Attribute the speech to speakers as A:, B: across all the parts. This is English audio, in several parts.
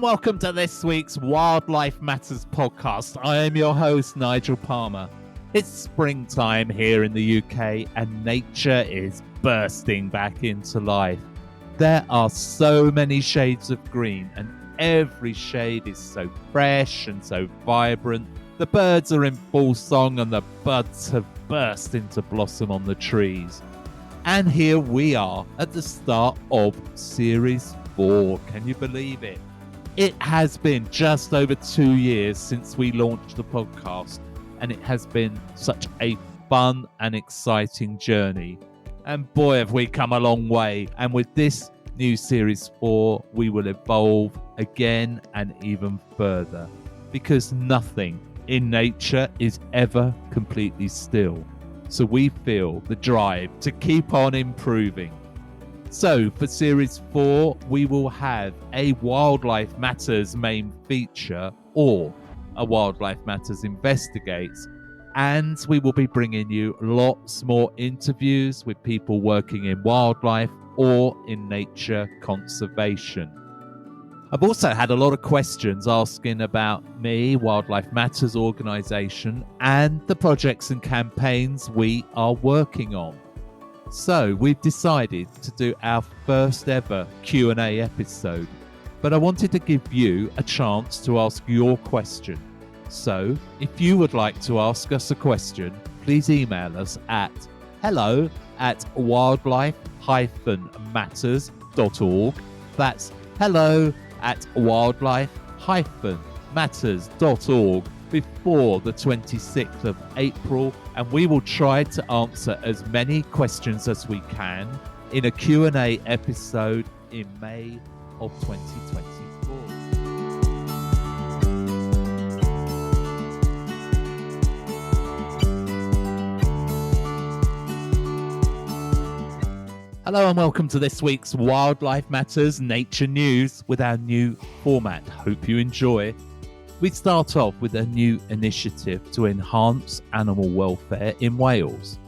A: welcome to this week's Wildlife Matters podcast. I am your host, Nigel Palmer. It's springtime here in the UK and nature is bursting back into life. There are so many shades of green and every shade is so fresh and so vibrant. The birds are in full song and the buds have burst into blossom on the trees. And here we are at the start of Series 4. Can you believe it? It has been just over 2 years since we launched the podcast, and it has been such a fun and exciting journey. And boy, have we come a long way. And with this new Series 4, we will evolve again and even further, because nothing in nature is ever completely still. So we feel the drive to keep on improving. So for Series 4, we will have a Wildlife Matters main feature or a Wildlife Matters Investigates. And we will be bringing you lots more interviews with people working in wildlife or in nature conservation. I've also had a lot of questions asking about me, Wildlife Matters organisation, and the projects and campaigns we are working on. So we've decided to do our first ever Q&A episode, but I wanted to give you a chance to ask your question. So if you would like to ask us a question, please email us at hello@wildlife-matters.org. That's hello@wildlife-matters.org before the 26th of April, and we will try to answer as many questions as we can in a Q&A episode in May of 2024. Hello and welcome to this week's Wildlife Matters Nature News with our new format. Hope you enjoy. We start off with a new initiative to enhance animal welfare in Wales.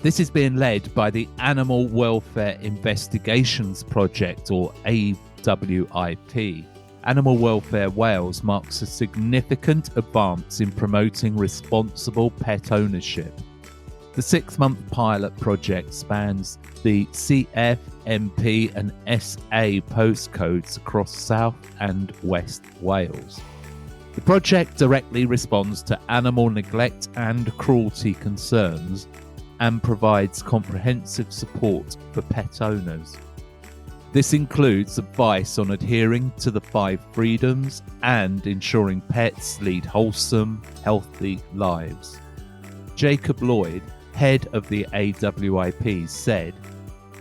A: This is being led by the Animal Welfare Investigations Project, or AWIP. Animal Welfare Wales marks a significant advance in promoting responsible pet ownership. The 6-month pilot project spans the CF, MP and SA postcodes across South and West Wales. The project directly responds to animal neglect and cruelty concerns and provides comprehensive support for pet owners. This includes advice on adhering to the 5 freedoms and ensuring pets lead wholesome, healthy lives. Jacob Lloyd, head of the AWIP, said,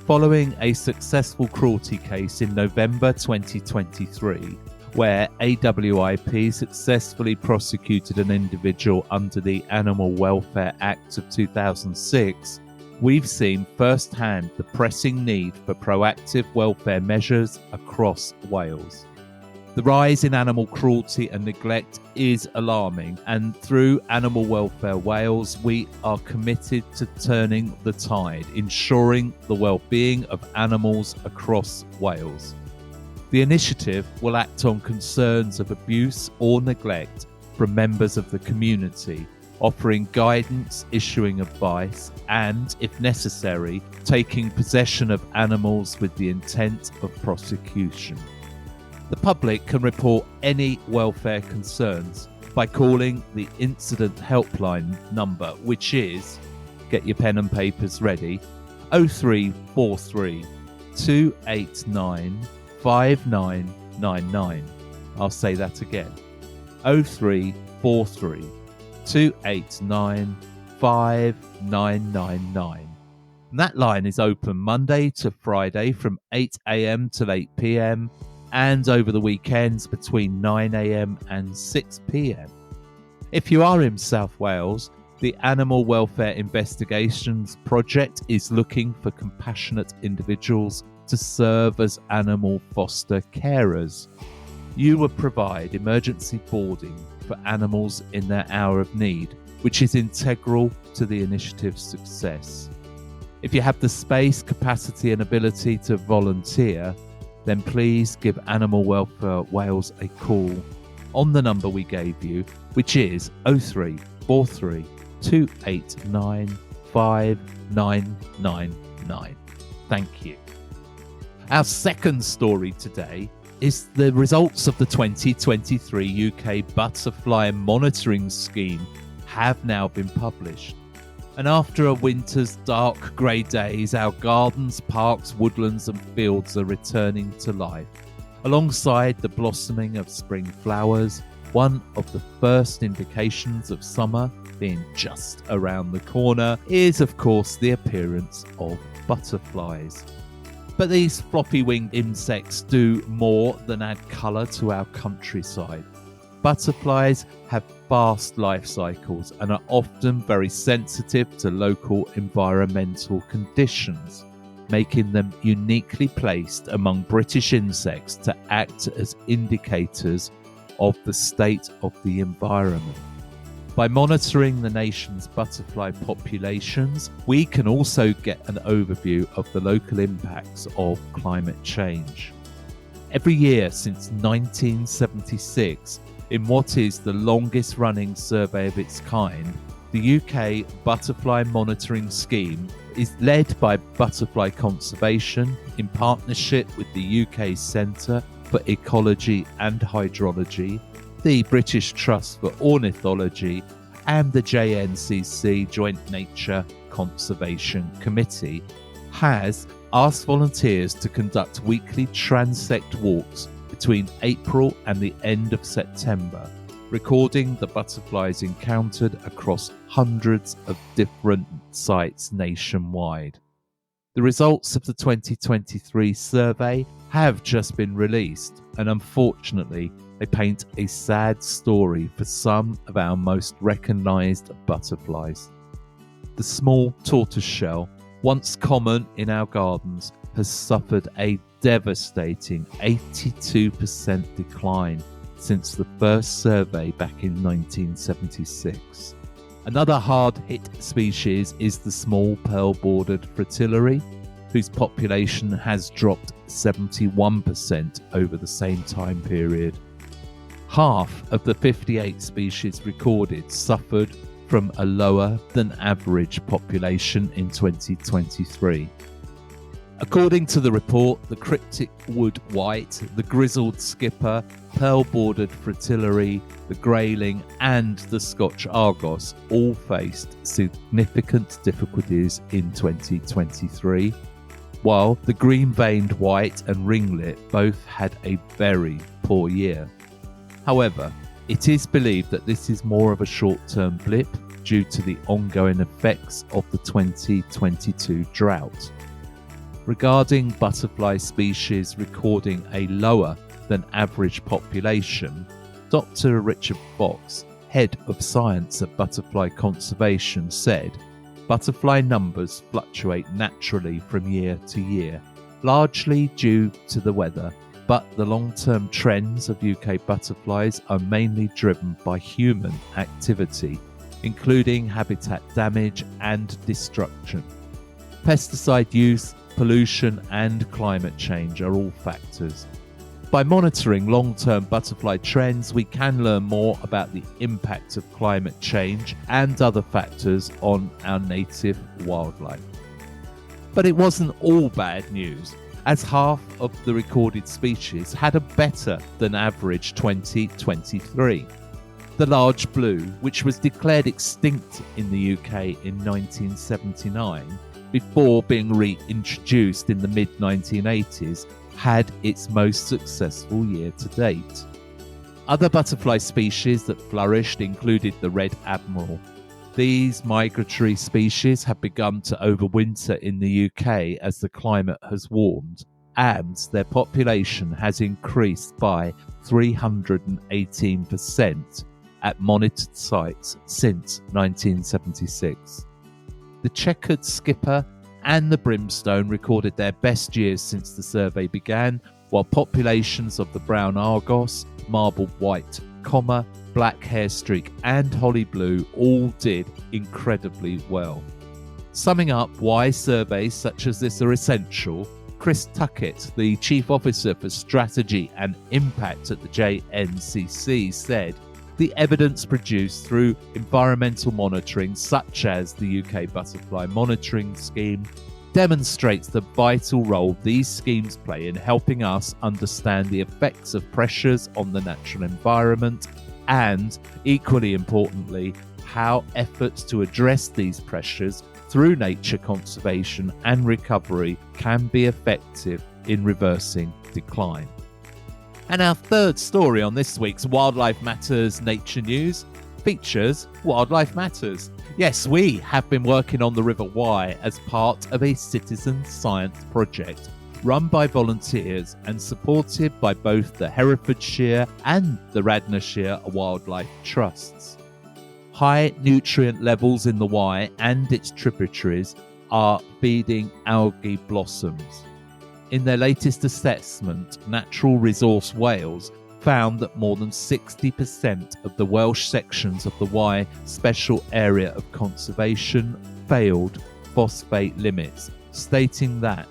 A: following a successful cruelty case in November 2023, where AWIP successfully prosecuted an individual under the Animal Welfare Act of 2006, we've seen firsthand the pressing need for proactive welfare measures across Wales. The rise in animal cruelty and neglect is alarming, and through Animal Welfare Wales, we are committed to turning the tide, ensuring the well-being of animals across Wales. The initiative will act on concerns of abuse or neglect from members of the community, offering guidance, issuing advice, and, if necessary, taking possession of animals with the intent of prosecution. The public can report any welfare concerns by calling the incident helpline number, which is, get your pen and papers ready, 0343 289 5999. I'll say that again, 0343 289 5999. And that line is open Monday to Friday from 8 a.m. till 8 p.m. and over the weekends between 9 a.m. and 6 p.m. If you are in South Wales, the Animal Welfare Investigations Project is looking for compassionate individuals to serve as animal foster carers. You will provide emergency boarding for animals in their hour of need, which is integral to the initiative's success. If you have the space, capacity and ability to volunteer, then please give Animal Welfare Wales a call on the number we gave you, which is 0343 289 5999. Thank you. Our second story today is the results of the 2023 UK Butterfly Monitoring Scheme have now been published. And after a winter's dark grey days, our gardens, parks, woodlands and fields are returning to life. Alongside the blossoming of spring flowers, one of the first indications of summer being just around the corner is, of course, the appearance of butterflies. But these floppy-winged insects do more than add colour to our countryside. Butterflies have fast life cycles and are often very sensitive to local environmental conditions, making them uniquely placed among British insects to act as indicators of the state of the environment. By monitoring the nation's butterfly populations, we can also get an overview of the local impacts of climate change. Every year since 1976, in what is the longest running survey of its kind, the UK Butterfly Monitoring Scheme is led by Butterfly Conservation in partnership with the UK Centre for Ecology and Hydrology, the British Trust for Ornithology and the JNCC Joint Nature Conservation Committee, has asked volunteers to conduct weekly transect walks between April and the end of September, recording the butterflies encountered across hundreds of different sites nationwide. The results of the 2023 survey have just been released, and unfortunately, they paint a sad story for some of our most recognised butterflies. The small tortoiseshell, once common in our gardens, has suffered a devastating 82% decline since the first survey back in 1976. Another hard-hit species is the small pearl-bordered fritillary, whose population has dropped 71% over the same time period. Half of the 58 species recorded suffered from a lower than average population in 2023. According to the report, the cryptic wood white, the grizzled skipper, pearl-bordered fritillary, the grayling and the Scotch argos all faced significant difficulties in 2023, while the green-veined white and ringlet both had a very poor year. However, it is believed that this is more of a short-term blip due to the ongoing effects of the 2022 drought. Regarding butterfly species recording a lower than average population, Dr. Richard Fox, head of science at Butterfly Conservation, said, "Butterfly numbers fluctuate naturally from year to year, largely due to the weather, but the long-term trends of UK butterflies are mainly driven by human activity, including habitat damage and destruction. Pesticide use, pollution and climate change are all factors. By monitoring long-term butterfly trends, we can learn more about the impact of climate change and other factors on our native wildlife." But it wasn't all bad news, as half of the recorded species had a better than average 2023. The large blue, which was declared extinct in the UK in 1979, before being reintroduced in the mid-1980s, had its most successful year to date. Other butterfly species that flourished included the red admiral. These migratory species have begun to overwinter in the UK as the climate has warmed, and their population has increased by 318% at monitored sites since 1976. The checkered skipper and the brimstone recorded their best years since the survey began, while populations of the brown argos, marbled white comma, black hairstreak and holly blue all did incredibly well. Summing up why surveys such as this are essential, Chris Tuckett, the Chief Officer for Strategy and Impact at the JNCC, said, "The evidence produced through environmental monitoring, such as the UK Butterfly Monitoring Scheme, demonstrates the vital role these schemes play in helping us understand the effects of pressures on the natural environment and, equally importantly, how efforts to address these pressures through nature conservation and recovery can be effective in reversing decline." And our third story on this week's Wildlife Matters Nature News features Wildlife Matters. Yes, we have been working on the River Wye as part of a citizen science project run by volunteers and supported by both the Herefordshire and the Radnorshire Wildlife Trusts. High nutrient levels in the Wye and its tributaries are feeding algae blossoms. In their latest assessment, Natural Resource Wales found that more than 60% of the Welsh sections of the Wye Special Area of Conservation failed phosphate limits, stating that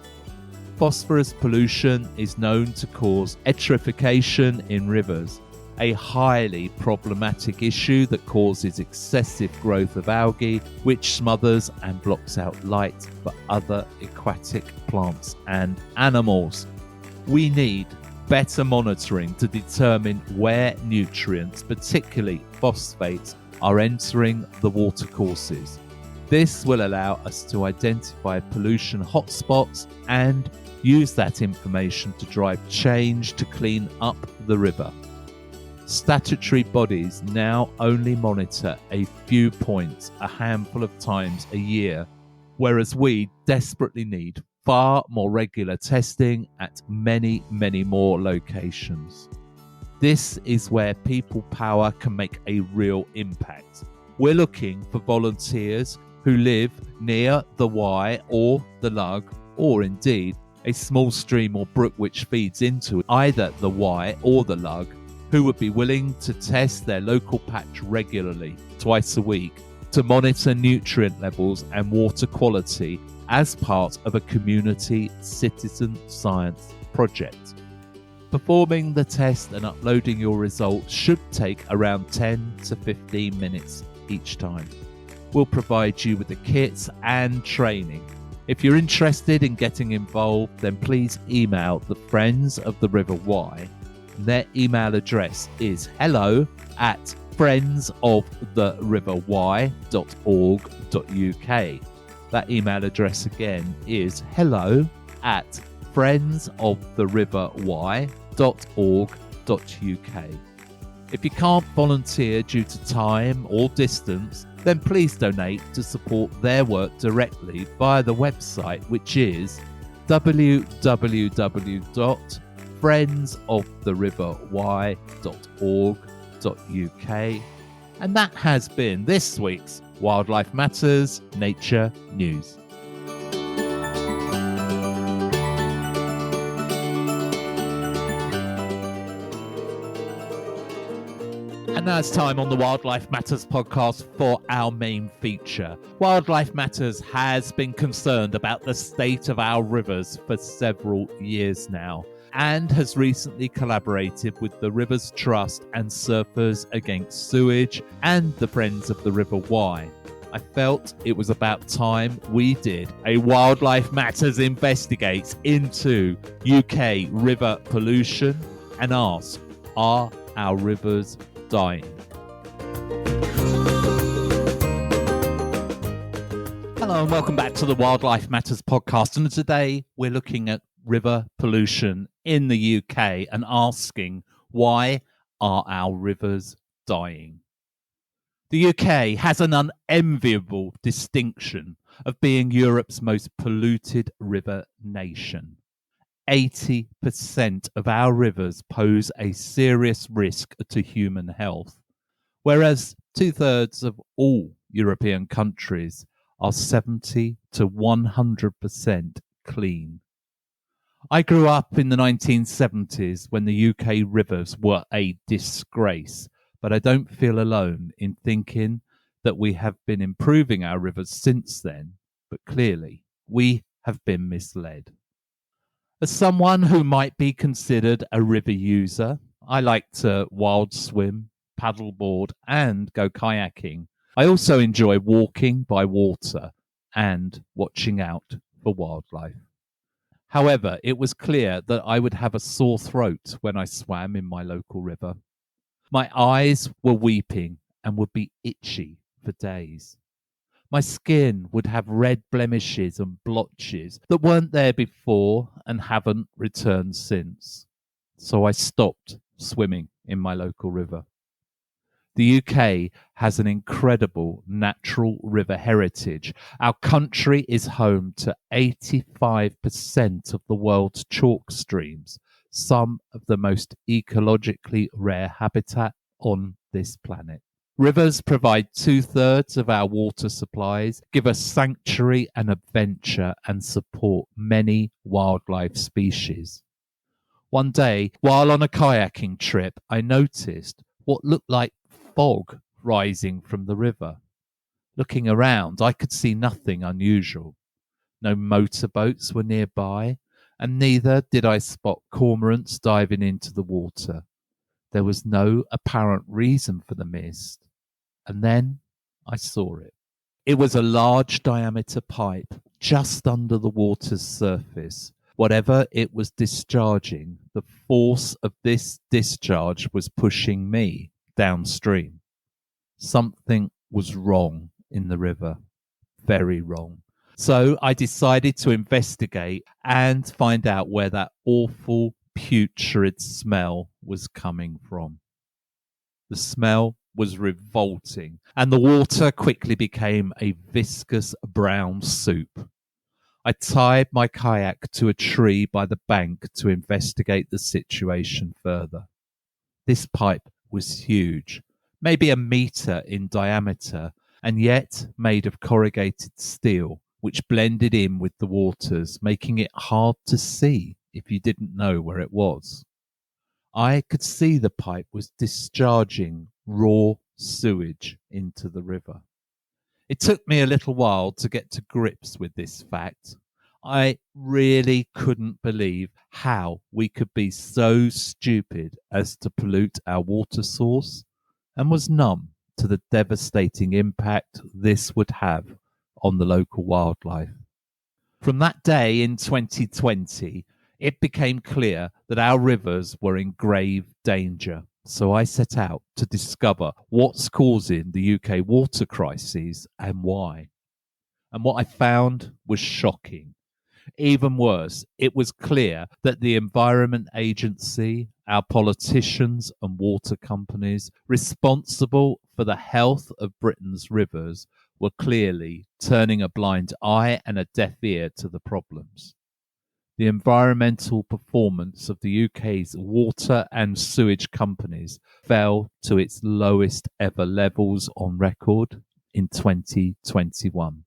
A: phosphorus pollution is known to cause eutrophication in rivers, a highly problematic issue that causes excessive growth of algae, which smothers and blocks out light for other aquatic plants and animals. We need better monitoring to determine where nutrients, particularly phosphates, are entering the watercourses. This will allow us to identify pollution hotspots and use that information to drive change to clean up the river. Statutory bodies now only monitor a few points a handful of times a year, whereas we desperately need far more regular testing at many, many more locations. This is where people power can make a real impact. We're looking for volunteers who live near the Wye or the Lug, or indeed a small stream or brook which feeds into either the Wye or the Lug, who would be willing to test their local patch regularly, twice a week, to monitor nutrient levels and water quality as part of a community citizen science project. Performing the test and uploading your results should take around 10 to 15 minutes each time. We'll provide you with the kits and training. If you're interested in getting involved, then please email the Friends of the River Wye. Their email address is hello@friendsoftheriverwye.org.uk. That email address again is hello@friendsoftheriverwye.org.uk. If you can't volunteer due to time or distance, then please donate to support their work directly via the website, which is www.friendsoftheriverwye.org.uk. And that has been this week's Wildlife Matters Nature News. And now it's time on the Wildlife Matters podcast for our main feature. Wildlife Matters has been concerned about the state of our rivers for several years now, and has recently collaborated with the Rivers Trust and Surfers Against Sewage and the Friends of the River Wye. I felt it was about time we did a Wildlife Matters Investigates into UK river pollution and asked, are our rivers dying? Hello and welcome back to the Wildlife Matters podcast, and today we're looking at river pollution in the UK and asking, why are our rivers dying? The UK has an unenviable distinction of being Europe's most polluted river nation. 80% of our rivers pose a serious risk to human health, whereas 2/3 of all European countries are 70 to 100% clean. I grew up in the 1970s when the UK rivers were a disgrace, but I don't feel alone in thinking that we have been improving our rivers since then, but clearly we have been misled. As someone who might be considered a river user, I like to wild swim, paddleboard, and go kayaking. I also enjoy walking by water and watching out for wildlife. However, it was clear that I would have a sore throat when I swam in my local river. My eyes were weeping and would be itchy for days. My skin would have red blemishes and blotches that weren't there before and haven't returned since. So I stopped swimming in my local river. The UK has an incredible natural river heritage. Our country is home to 85% of the world's chalk streams, some of the most ecologically rare habitat on this planet. Rivers provide 2/3 of our water supplies, give us sanctuary and adventure, and support many wildlife species. One day, while on a kayaking trip, I noticed what looked like fog rising from the river. Looking around, I could see nothing unusual. No motorboats were nearby, and neither did I spot cormorants diving into the water. There was no apparent reason for the mist. And then I saw it. It was a large diameter pipe just under the water's surface. Whatever it was discharging, the force of this discharge was pushing me downstream. Something was wrong in the river. Very wrong. So I decided to investigate and find out where that awful putrid smell was coming from. The smell was revolting, and the water quickly became a viscous brown soup. I tied my kayak to a tree by the bank to investigate the situation further. This pipe was huge, maybe a meter in diameter, and yet made of corrugated steel, which blended in with the waters, making it hard to see if you didn't know where it was. I could see the pipe was discharging raw sewage into the river. It took me a little while to get to grips with this fact. I really couldn't believe how we could be so stupid as to pollute our water source, and was numb to the devastating impact this would have on the local wildlife. From that day in 2020, it became clear that our rivers were in grave danger. So I set out to discover what's causing the UK water crises and why. And what I found was shocking. Even worse, it was clear that the Environment Agency, our politicians and water companies responsible for the health of Britain's rivers were clearly turning a blind eye and a deaf ear to the problems. The environmental performance of the UK's water and sewage companies fell to its lowest ever levels on record in 2021.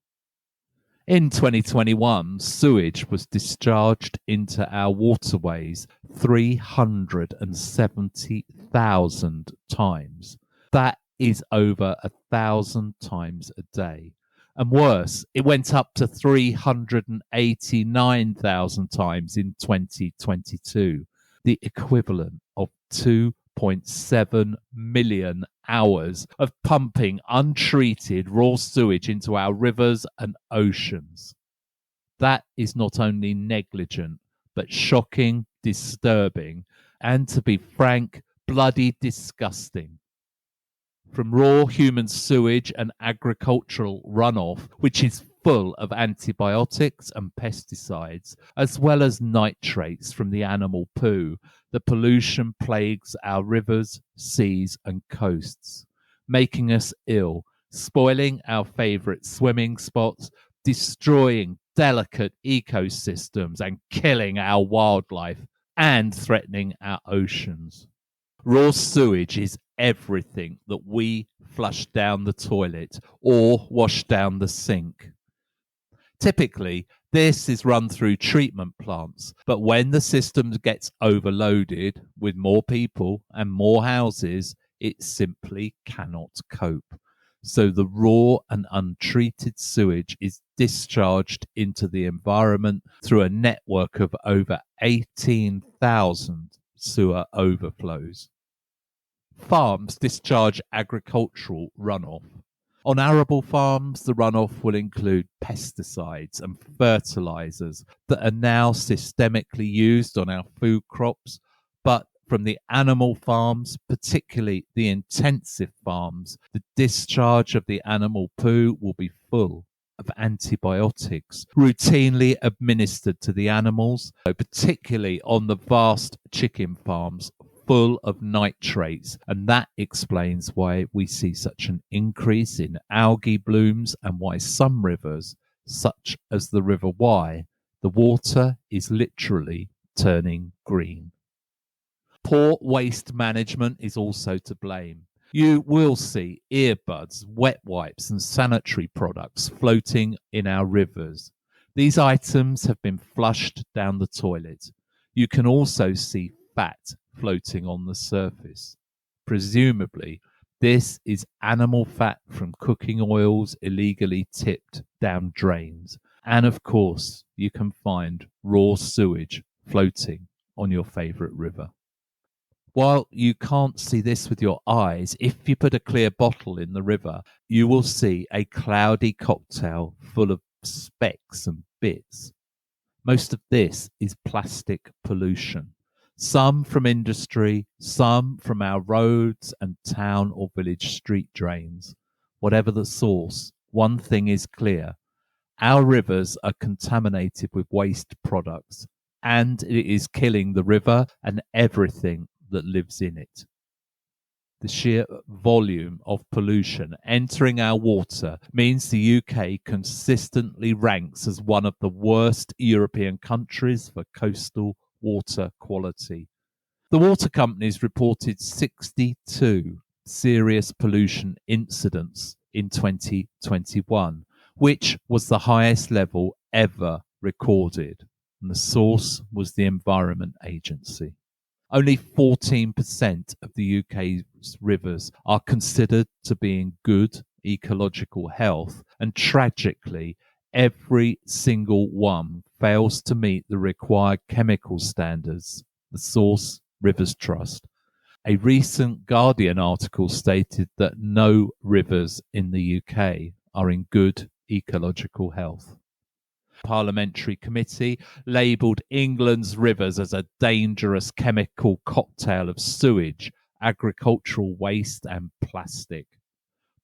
A: In 2021, sewage was discharged into our waterways 370,000 times. That is over 1,000 times a day. And worse, it went up to 389,000 times in 2022, the equivalent of 2.7 million hours of pumping untreated raw sewage into our rivers and oceans. That is not only negligent, but shocking, disturbing, and to be frank, bloody disgusting. From raw human sewage and agricultural runoff, which is full of antibiotics and pesticides, as well as nitrates from the animal poo, the pollution plagues our rivers, seas, and coasts, making us ill, spoiling our favorite swimming spots, destroying delicate ecosystems, and killing our wildlife, and threatening our oceans. Raw sewage is everything that we flush down the toilet or wash down the sink. Typically, this is run through treatment plants, but when the system gets overloaded with more people and more houses, it simply cannot cope. So the raw and untreated sewage is discharged into the environment through a network of over 18,000 sewer overflows. Farms discharge agricultural runoff. On arable farms, the runoff will include pesticides and fertilizers that are now systemically used on our food crops. But from the animal farms, particularly the intensive farms, the discharge of the animal poo will be full of antibiotics routinely administered to the animals, particularly on the vast chicken farms full of nitrates, and that explains why we see such an increase in algae blooms and why some rivers, such as the River Wye, the water is literally turning green. Poor waste management is also to blame. You will see earbuds, wet wipes, and sanitary products floating in our rivers. These items have been flushed down the toilet. You can also see fat floating on the surface. Presumably, this is animal fat from cooking oils illegally tipped down drains. And of course, you can find raw sewage floating on your favourite river. While you can't see this with your eyes, if you put a clear bottle in the river, you will see a cloudy cocktail full of specks and bits. Most of this is plastic pollution. Some from industry, some from our roads and town or village street drains. Whatever the source, one thing is clear. Our rivers are contaminated with waste products, and it is killing the river and everything that lives in it. The sheer volume of pollution entering our water means the UK consistently ranks as one of the worst European countries for coastal water quality. The water companies reported 62 serious pollution incidents in 2021, which was the highest level ever recorded. And the source was the Environment Agency. Only 14% of the UK's rivers are considered to be in good ecological health, and tragically, every single one fails to meet the required chemical standards. The source, Rivers Trust. A recent Guardian article stated that no rivers in the UK are in good ecological health. Parliamentary committee labelled England's rivers as a dangerous chemical cocktail of sewage, agricultural waste, and plastic.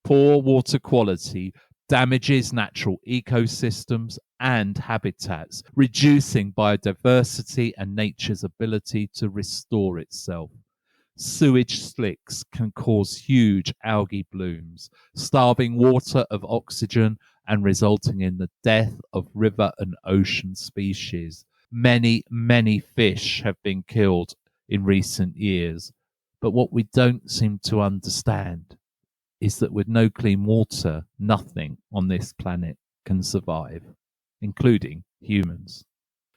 A: Poor water quality damages natural ecosystems and habitats, reducing biodiversity and nature's ability to restore itself. Sewage slicks can cause huge algae blooms, starving water of oxygen and resulting in the death of river and ocean species. Many, many fish have been killed in recent years. But what we don't seem to understand is that with no clean water, nothing on this planet can survive, including humans.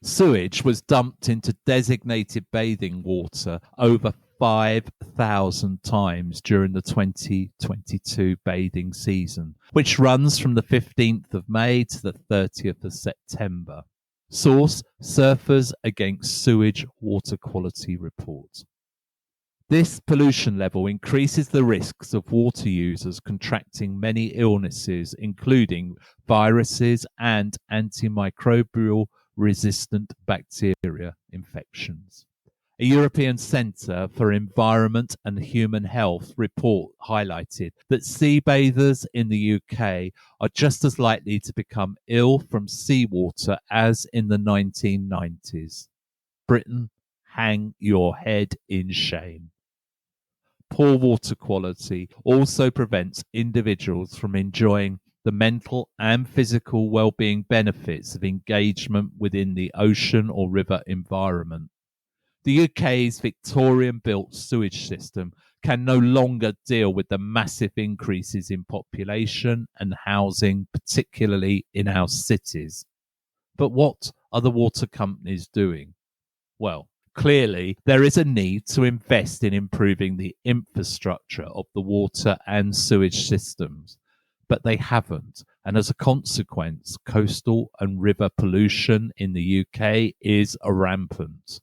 A: Sewage was dumped into designated bathing water over 5,000 times during the 2022 bathing season, which runs from the 15th of May to the 30th of September. Source: Surfers Against Sewage Water Quality Report. This pollution level increases the risks of water users contracting many illnesses, including viruses and antimicrobial resistant bacteria infections. A European Centre for Environment and Human Health report highlighted that sea bathers in the UK are just as likely to become ill from seawater as in the 1990s. Britain, hang your head in shame. Poor water quality also prevents individuals from enjoying the mental and physical well-being benefits of engagement within the ocean or river environment. The UK's Victorian-built sewage system can no longer deal with the massive increases in population and housing, particularly in our cities. But what are the water companies doing? Well, clearly, there is a need to invest in improving the infrastructure of the water and sewage systems. but they haven't. And as a consequence, coastal and river pollution in the UK is rampant.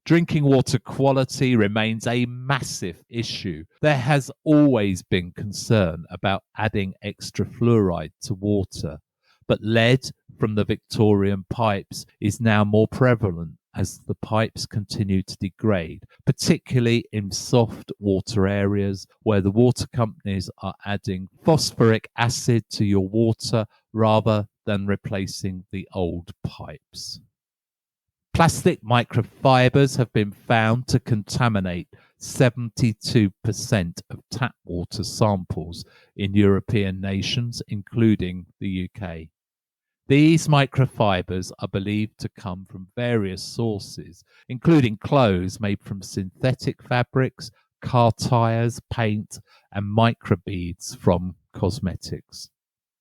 A: Drinking water quality remains a massive issue. There has always been concern about adding extra fluoride to water, but lead from the Victorian pipes is now more prevalent as the pipes continue to degrade, particularly in soft water areas where the water companies are adding phosphoric acid to your water rather than replacing the old pipes. Plastic microfibers have been found to contaminate 72% of tap water samples in European nations, including the UK. These microfibers are believed to come from various sources, including clothes made from synthetic fabrics, car tires, paint, and microbeads from cosmetics.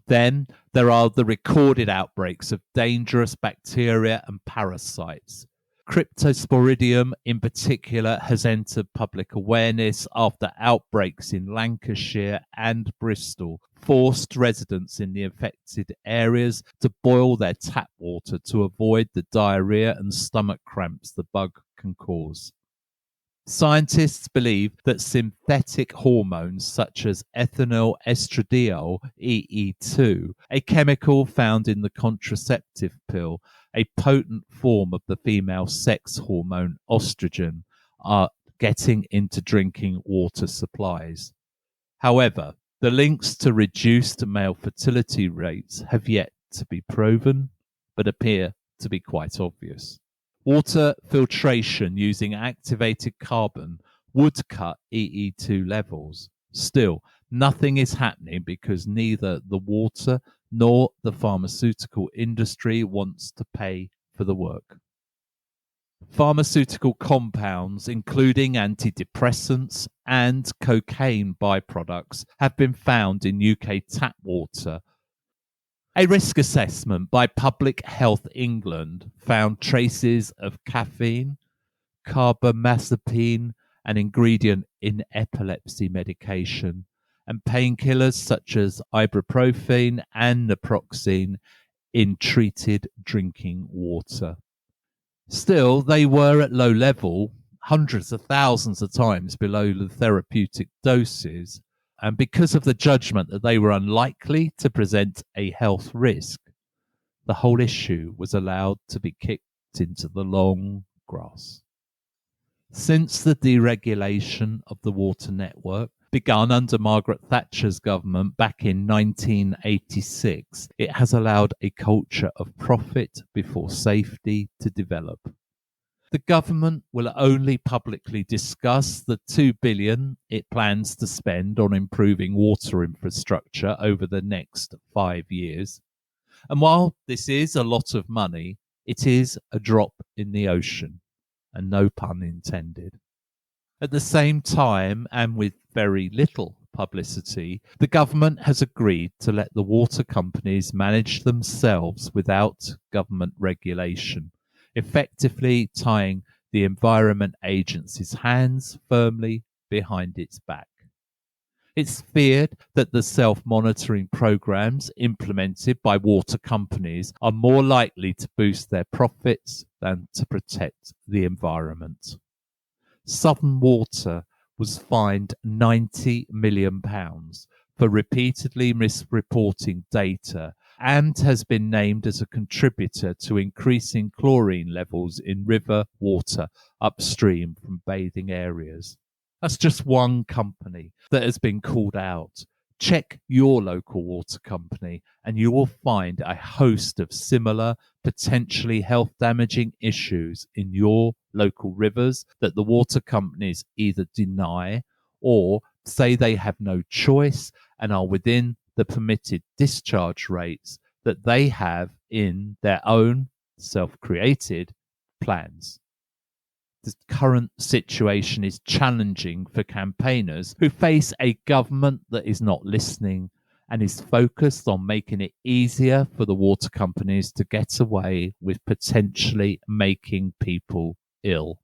A: Then there are the recorded outbreaks of dangerous bacteria and parasites. Cryptosporidium in particular has entered public awareness after outbreaks in Lancashire and Bristol forced residents in the affected areas to boil their tap water to avoid the diarrhea and stomach cramps the bug can cause. Scientists believe that synthetic hormones such as ethinyl estradiol (EE2), a chemical found in the contraceptive pill, a potent form of the female sex hormone estrogen, are getting into drinking water supplies. However, the links to reduced male fertility rates have yet to be proven, but appear to be quite obvious. Water filtration using activated carbon would cut EE2 levels. Still, nothing is happening because neither the water nor the pharmaceutical industry wants to pay for the work. Pharmaceutical compounds, including antidepressants and cocaine byproducts, have been found in UK tap water. A risk assessment by Public Health England found traces of caffeine, carbamazepine, an ingredient in epilepsy medication, and painkillers such as ibuprofen and naproxen in treated drinking water. Still, they were at low level, hundreds of thousands of times below the therapeutic doses, and because of the judgment that they were unlikely to present a health risk, the whole issue was allowed to be kicked into the long grass. Since the deregulation of the water network, begun under Margaret Thatcher's government back in 1986, it has allowed a culture of profit before safety to develop. The government will only publicly discuss the $2 billion it plans to spend on improving water infrastructure over the next 5 years. And while this is a lot of money, it is a drop in the ocean, and no pun intended. At the same time, and with very little publicity, the government has agreed to let the water companies manage themselves without government regulation, effectively tying the Environment Agency's hands firmly behind its back. It's feared that the self-monitoring programs implemented by water companies are more likely to boost their profits than to protect the environment. Southern Water was fined £90 million for repeatedly misreporting data and has been named as a contributor to increasing chlorine levels in river water upstream from bathing areas. That's just one company that has been called out. Check your local water company and you will find a host of similar, potentially health-damaging issues in your local rivers that the water companies either deny or say they have no choice and are within the permitted discharge rates that they have in their own self-created plans. The current situation is challenging for campaigners who face a government that is not listening and is focused on making it easier for the water companies to get away with potentially making people ill.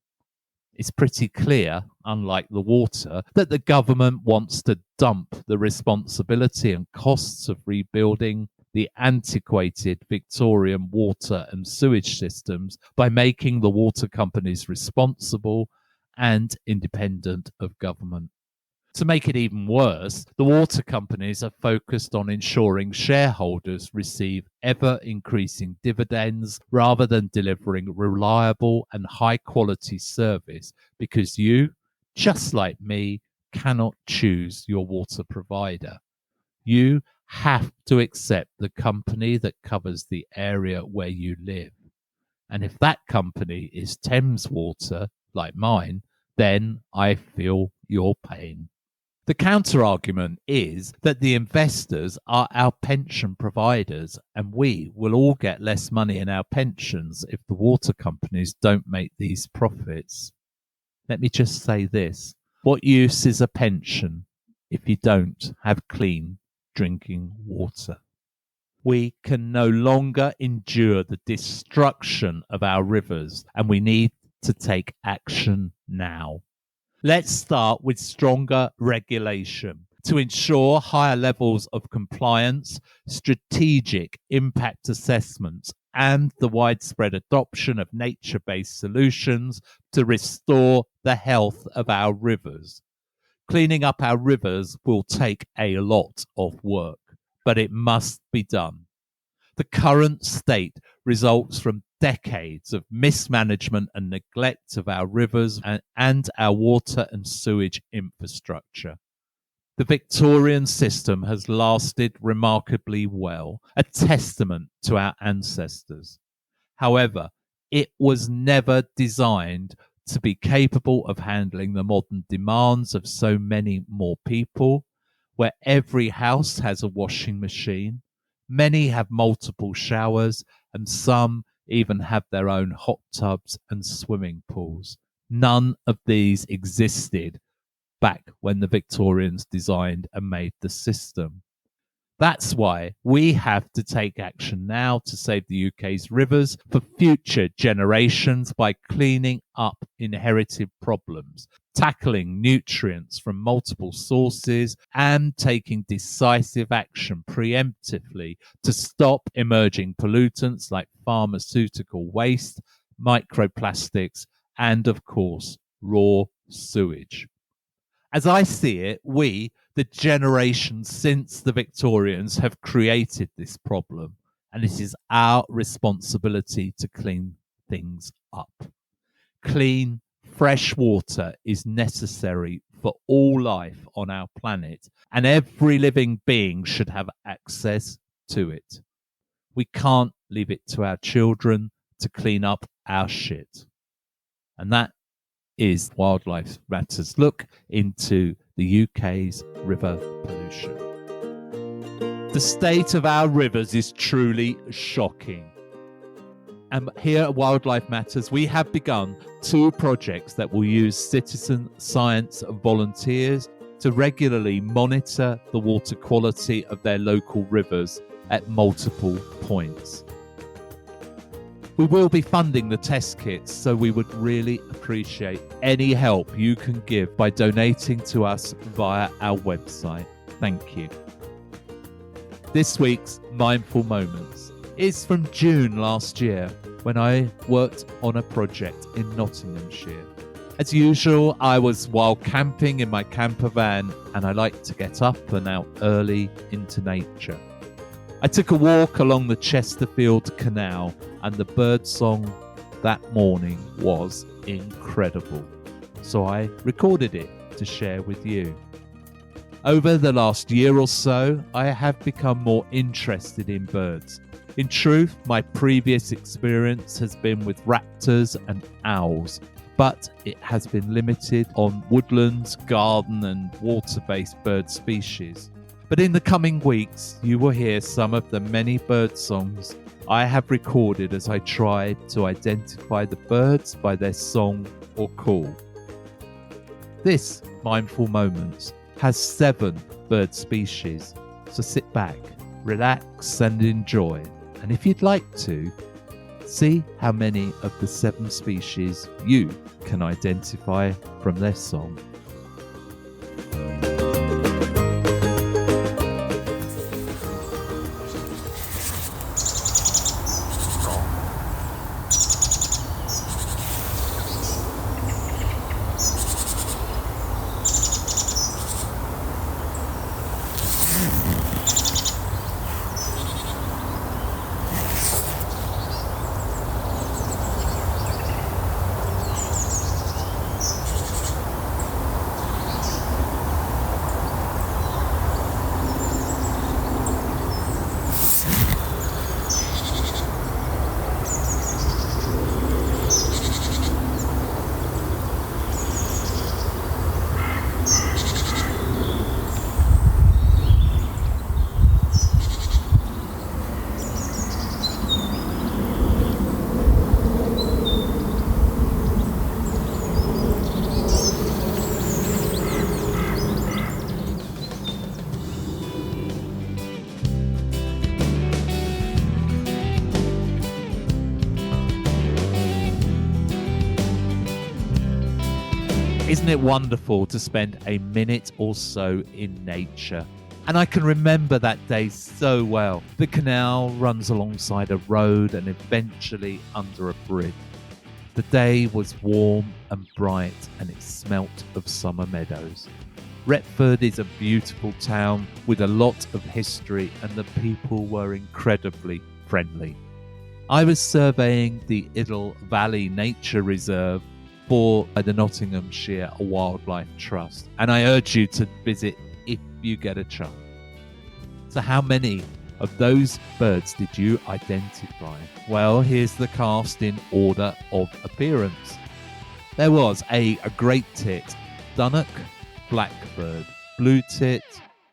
A: It's pretty clear, unlike the water, that the government wants to dump the responsibility and costs of rebuilding the antiquated Victorian water and sewage systems by making the water companies responsible and independent of government. To make it even worse, the water companies are focused on ensuring shareholders receive ever increasing dividends rather than delivering reliable and high quality service, because you, just like me, cannot choose your water provider. You have to accept the company that covers the area where you live. And if that company is Thames Water, like mine, then I feel your pain. The counter-argument is that the investors are our pension providers, and we will all get less money in our pensions if the water companies don't make these profits. Let me just say this. What use is a pension if you don't have clean drinking water? We can no longer endure the destruction of our rivers, and we need to take action now. Let's start with stronger regulation to ensure higher levels of compliance, strategic impact assessments, and the widespread adoption of nature-based solutions to restore the health of our rivers. Cleaning up our rivers will take a lot of work, but it must be done. The current state results from decades of mismanagement and neglect of our rivers and our water and sewage infrastructure. The Victorian system has lasted remarkably well, a testament to our ancestors. However, it was never designed to be capable of handling the modern demands of so many more people, where every house has a washing machine, many have multiple showers, and some even have their own hot tubs and swimming pools. None of these existed back when the Victorians designed and made the system. That's why we have to take action now to save the UK's rivers for future generations by cleaning up inherited problems, tackling nutrients from multiple sources, and taking decisive action preemptively to stop emerging pollutants like pharmaceutical waste, microplastics, and, of course, raw sewage. As I see it, we, the generation since the Victorians, have created this problem, and it is our responsibility to clean things up. Clean, fresh water is necessary for all life on our planet, and every living being should have access to it. We can't leave it to our children to clean up our shit. And that is Wildlife Matters look into the UK's river pollution. The state of our rivers is truly shocking. And here at Wildlife Matters, we have begun 2 projects that will use citizen science volunteers to regularly monitor the water quality of their local rivers at multiple points. We will be funding the test kits, so we would really appreciate any help you can give by donating to us via our website. Thank you. This week's Mindful Moments is from June last year, when I worked on a project in Nottinghamshire. As usual, I was wild camping in my camper van, and I like to get up and out early into nature. I took a walk along the Chesterfield Canal, and the birdsong that morning was incredible. So I recorded it to share with you. Over the last year or so, I have become more interested in birds. In truth, my previous experience has been with raptors and owls, but it has been limited on woodlands, garden and water-based bird species. But in the coming weeks, you will hear some of the many bird songs I have recorded as I tried to identify the birds by their song or call. This Mindful Moments has 7 bird species, so sit back, relax and enjoy. And if you'd like to, See how many of the 7 species you can identify from their song. Isn't it wonderful to spend a minute or so in nature? And I can remember that day so well. The canal runs alongside a road and eventually under a bridge. The day was warm and bright and it smelt of summer meadows. Retford is a beautiful town with a lot of history and the people were incredibly friendly. I was surveying the Iddle Valley Nature Reserve for the Nottinghamshire Wildlife Trust, and I urge you to visit if you get a chance. So how many of those birds did you identify? Well, here's the cast in order of appearance. There was a great tit, dunnock, blackbird, blue tit,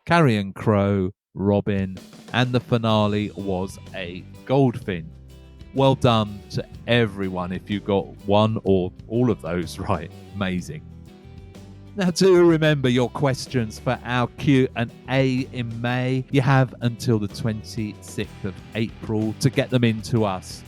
A: carrion crow, robin, and the finale was a goldfinch. Well done to everyone if you got one or all of those right. Amazing. Now do remember your questions for our Q&A in May. You have until the 26th of April to get them into us.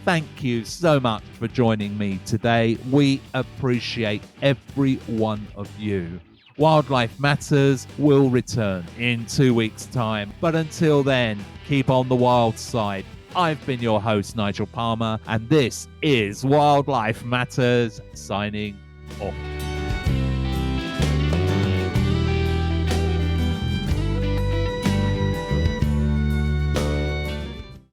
A: Thank you so much for joining me today. We appreciate every one of you. Wildlife Matters will return in 2 weeks' time. But until then, keep on the wild side. I've been your host, Nigel Palmer, and this is Wildlife Matters, signing off.